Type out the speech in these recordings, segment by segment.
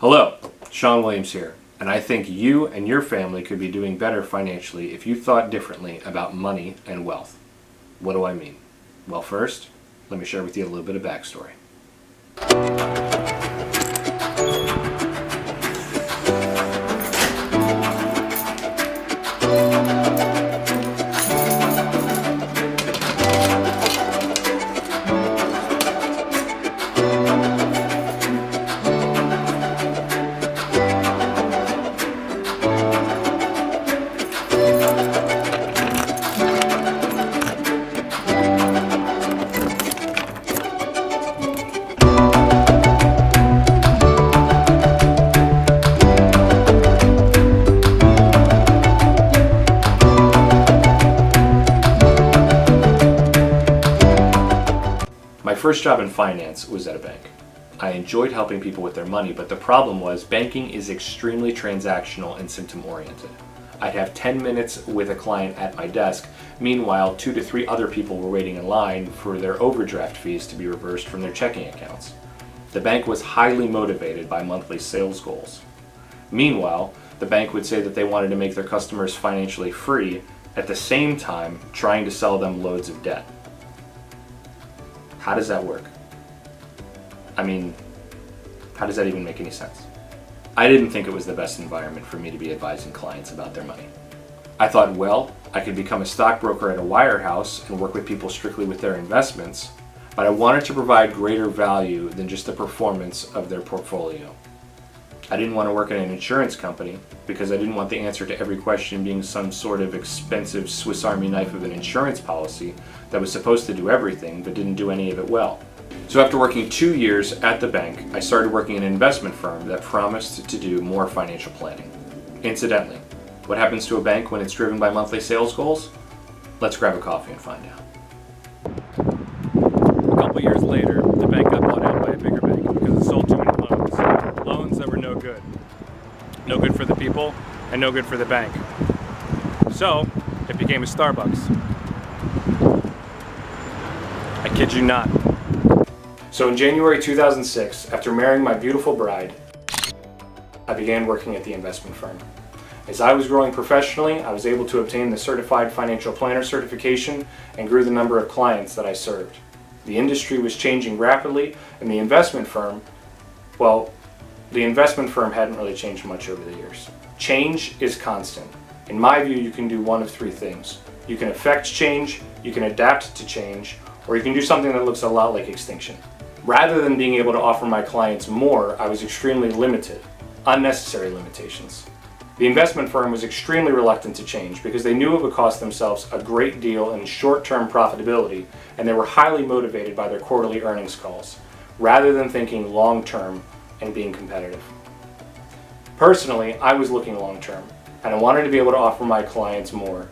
Hello, Sean Williams here, and I think you and your family could be doing better financially if you thought differently about money and wealth. What do I mean? Well, first, let me share with you a little bit of backstory. My first job in finance was at a bank. I enjoyed helping people with their money, but the problem was banking is extremely transactional and symptom-oriented. I'd have 10 minutes with a client at my desk. Meanwhile, 2 to 3 other people were waiting in line for their overdraft fees to be reversed from their checking accounts. The bank was highly motivated by monthly sales goals. Meanwhile, the bank would say that they wanted to make their customers financially free, at the same time trying to sell them loads of debt. How does that work? I mean, how does that even make any sense? I didn't think it was the best environment for me to be advising clients about their money. I thought, well, I could become a stockbroker at a wirehouse and work with people strictly with their investments, but I wanted to provide greater value than just the performance of their portfolio. I didn't want to work in an insurance company because I didn't want the answer to every question being some sort of expensive Swiss Army knife of an insurance policy that was supposed to do everything but didn't do any of it well. So after working 2 years at the bank, I started working in an investment firm that promised to do more financial planning. Incidentally, what happens to a bank when it's driven by monthly sales goals? Let's grab a coffee and find out. A couple years later, the bank got bought out by a bigger bank because it sold too many loans that were no good. No good for the people and no good for the bank. So it became a Starbucks. I kid you not. So in January 2006, after marrying my beautiful bride, I began working at the investment firm. As I was growing professionally, I was able to obtain the Certified Financial Planner certification and grew the number of clients that I served. The industry was changing rapidly, and the investment firm hadn't really changed much over the years. Change is constant. In my view, you can do one of 3 things. You can affect change, you can adapt to change, or you can do something that looks a lot like extinction. Rather than being able to offer my clients more, I was extremely limited, unnecessary limitations. The investment firm was extremely reluctant to change because they knew it would cost themselves a great deal in short-term profitability, and they were highly motivated by their quarterly earnings calls, rather than thinking long-term and being competitive. Personally, I was looking long-term, and I wanted to be able to offer my clients more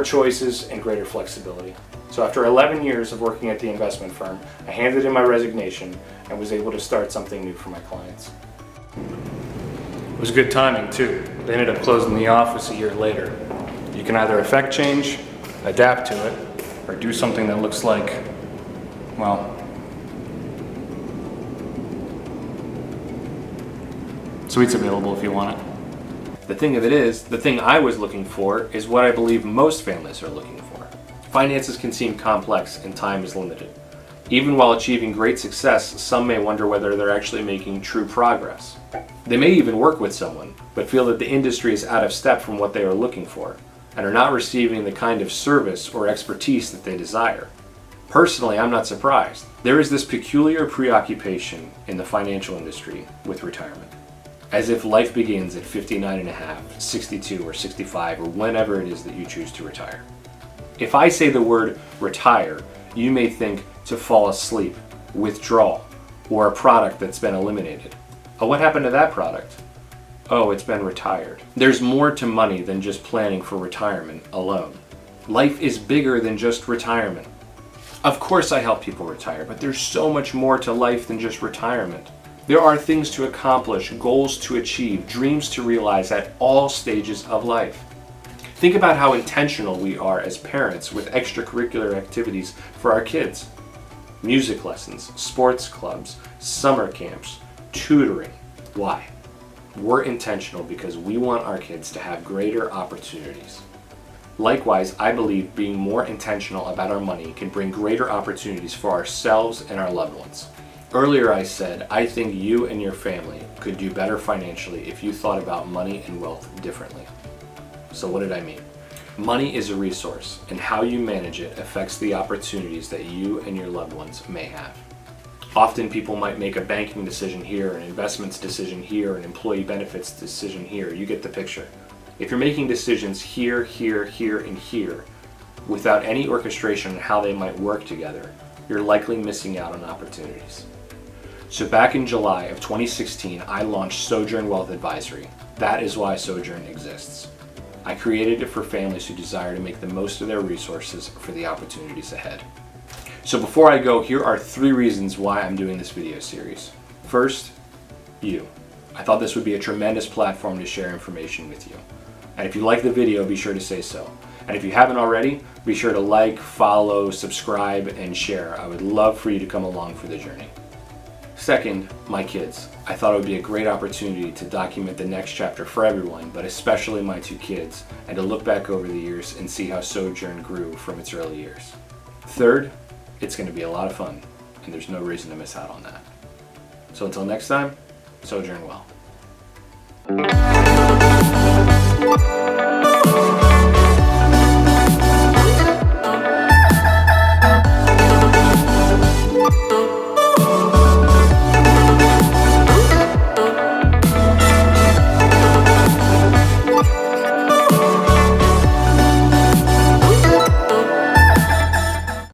choices and greater flexibility. So after 11 years of working at the investment firm, I handed in my resignation and was able to start something new for my clients. It was good timing too. They ended up closing the office a year later. You can either affect change, adapt to it, or do something that looks like, well, sweets available if you want it. The thing of it is, the thing I was looking for is what I believe most families are looking for. Finances can seem complex and time is limited. Even while achieving great success, some may wonder whether they're actually making true progress. They may even work with someone, but feel that the industry is out of step from what they are looking for, and are not receiving the kind of service or expertise that they desire. Personally, I'm not surprised. There is this peculiar preoccupation in the financial industry with retirement, as if life begins at 59 and a half, 62 or 65, or whenever it is that you choose to retire. If I say the word retire, you may think to fall asleep, withdraw, or a product that's been eliminated. Oh, what happened to that product? Oh, it's been retired. There's more to money than just planning for retirement alone. Life is bigger than just retirement. Of course I help people retire, but there's so much more to life than just retirement. There are things to accomplish, goals to achieve, dreams to realize at all stages of life. Think about how intentional we are as parents with extracurricular activities for our kids. Music lessons, sports clubs, summer camps, tutoring. Why? We're intentional because we want our kids to have greater opportunities. Likewise, I believe being more intentional about our money can bring greater opportunities for ourselves and our loved ones. Earlier I said, I think you and your family could do better financially if you thought about money and wealth differently. So what did I mean? Money is a resource, and how you manage it affects the opportunities that you and your loved ones may have. Often people might make a banking decision here, an investments decision here, an employee benefits decision here. You get the picture. If you're making decisions here, here, here, and here, without any orchestration on how they might work together, you're likely missing out on opportunities. So back in July of 2016, I launched Sojourn Wealth Advisory. That is why Sojourn exists. I created it for families who desire to make the most of their resources for the opportunities ahead. So before I go, here are 3 reasons why I'm doing this video series. First, you. I thought this would be a tremendous platform to share information with you. And if you like the video, be sure to say so. And if you haven't already, be sure to like, follow, subscribe, and share. I would love for you to come along for the journey. Second, my kids. I thought it would be a great opportunity to document the next chapter for everyone, but especially my 2 kids, and to look back over the years and see how Sojourn grew from its early years. Third, it's going to be a lot of fun, and there's no reason to miss out on that. So until next time, Sojourn well.